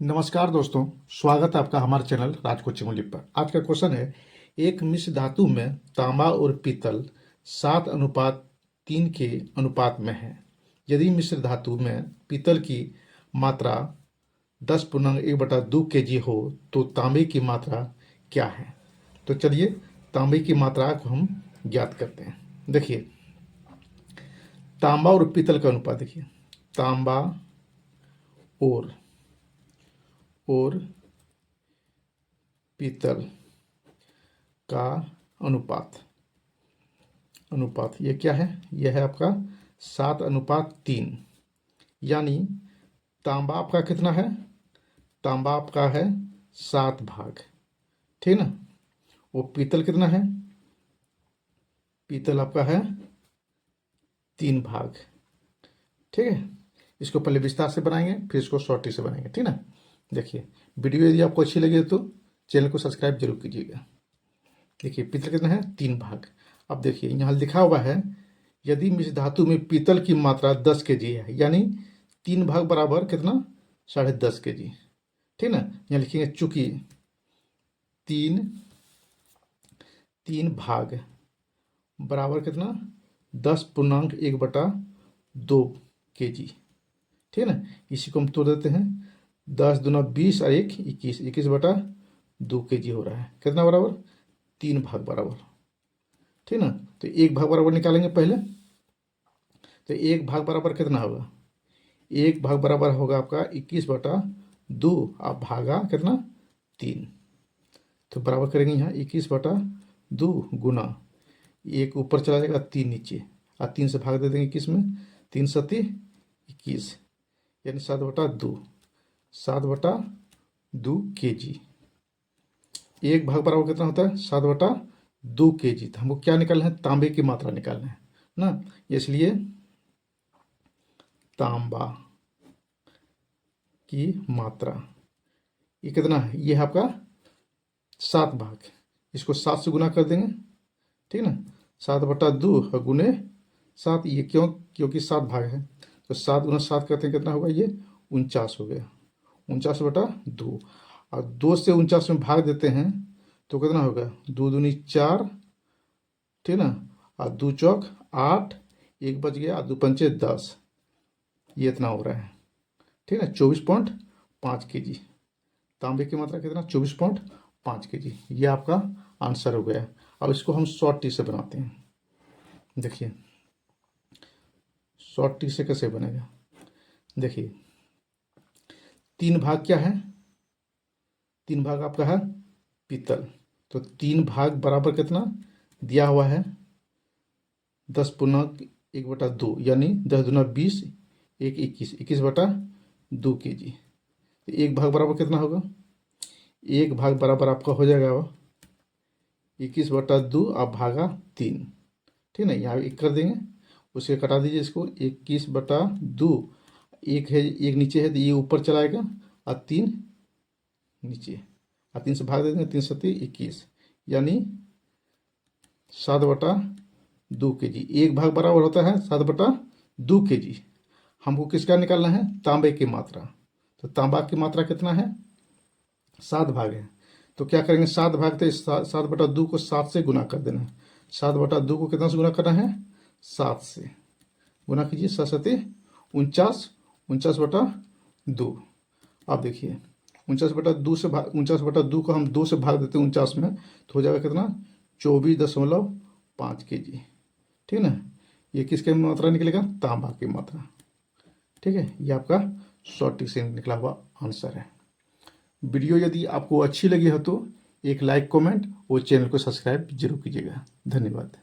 नमस्कार दोस्तों, स्वागत है आपका हमारे चैनल राज कोचिंग लिप पर। आज का क्वेश्चन है, एक मिश्र धातु में तांबा और पीतल 7:3 के अनुपात में है। यदि मिश्र धातु में पीतल की मात्रा 10.1/2 kg हो तो तांबे की मात्रा क्या है। तो चलिए तांबे की मात्रा को हम ज्ञात करते हैं। देखिए, तांबा और पीतल का अनुपात देखिए, तांबा और पीतल का अनुपात ये क्या है? यह है आपका 7:3। यानी तांबा आपका कितना है? तांबा आपका है 7 भाग, ठीक ना। वो पीतल कितना है? पीतल आपका है 3 भाग, ठीक है। इसको पहले विस्तार से बनाएंगे, फिर इसको शॉर्टी से बनाएंगे, ठीक ना। देखिए, वीडियो यदि आपको अच्छी लगी तो चैनल को सब्सक्राइब जरूर कीजिएगा। देखिए, पीतल कितना है? 3 भाग। अब देखिए, यहाँ लिखा हुआ है, यदि मिश्र धातु में पीतल की मात्रा 10 kg है, यानी 3 भाग बराबर कितना? 10.5 kg, ठीक ना। यहाँ लिखेंगे चूंकि तीन भाग बराबर कितना? 10.1/2 kg, ठीक है ना। इसी को हम तोड़ देते हैं, 10 दूना 20 और 1 21, 21/2 kg हो रहा है। कितना बराबर? 3 भाग बराबर, ठीक ना। तो 1 भाग बराबर निकालेंगे पहले। तो 1 भाग बराबर कितना होगा? 1 भाग बराबर होगा आपका 21/2, आप भागा कितना? 3। तो बराबर करेंगे यहाँ 21/2 गुना 1 ऊपर चला जाएगा, 3 नीचे, और 3 से भाग दे देंगे 21 में। 3 सती 21, यानी 7/2 kg। 1 भाग बराबर कितना होता है? 7/2 kg। तो हमको क्या निकालना है? तांबे की मात्रा निकालना है ना। इसलिए तांबा की मात्रा ये कितना है? ये है आपका 7 भाग। इसको 7 से गुना कर देंगे, ठीक ना। 7/2 गुने 7, ये क्योंकि 7 भाग है, तो 7 गुना 7 करते हैं, कितना होगा? ये 49 हो गया, 49/2। और 2 से 49 में भाग देते हैं तो कितना होगा? 2 दूनी 4, ठीक ना, और 2 चौक 8, 1 बच गया, और 2 पंचे 10, ये इतना हो रहा है, ठीक है। 24.5 kg। तांबे की मात्रा कितना? 24.5 kg। ये आपका आंसर हो गया। अब इसको हम शॉर्ट टी से बनाते हैं। देखिए, शॉर्ट टी से कैसे बनेगा? देखिए, 3 भाग क्या है? 3 भाग आपका है पीतल। तो 3 भाग बराबर कितना दिया हुआ है? 10.1/2, यानी 10 दूना 20, 1 21, 21/2 kg। तो 1 भाग बराबर कितना होगा? 1 भाग बराबर आपका हो जाएगा 21/2, आप भागा 3, ठीक है ना। यहाँ 1 कर देंगे, उसे कटा दीजिए इसको। 21/2, 1 है, 1 नीचे है तो ये ऊपर चलाएगा, और 3 नीचे, और 3 से भाग दे देंगे। 3 सती 21, यानी 7/2 kg। 1 भाग बराबर होता है 7/2 kg। हमको किसका निकालना है? तांबे की मात्रा। तो तांबा की मात्रा कितना है? 7 भाग है। तो क्या करेंगे? 7 भाग थे, 7/2 को 7 से गुना कर देना है। 7/2 को कितना से गुना करना है? 7 से गुना कीजिए। 7 सती 49, 49/2। अब देखिए, 49/2 को हम 2 से भाग देते हैं 49 में, तो हो जाएगा कितना? 24.5 kg, ठीक ना। ये किसकी मात्रा निकलेगा? तांबा की मात्रा, ठीक है। ये आपका शॉर्ट ट्रिक से निकला हुआ आंसर है। वीडियो यदि आपको अच्छी लगी हो तो एक लाइक, कमेंट और चैनल को सब्सक्राइब जरूर कीजिएगा। धन्यवाद।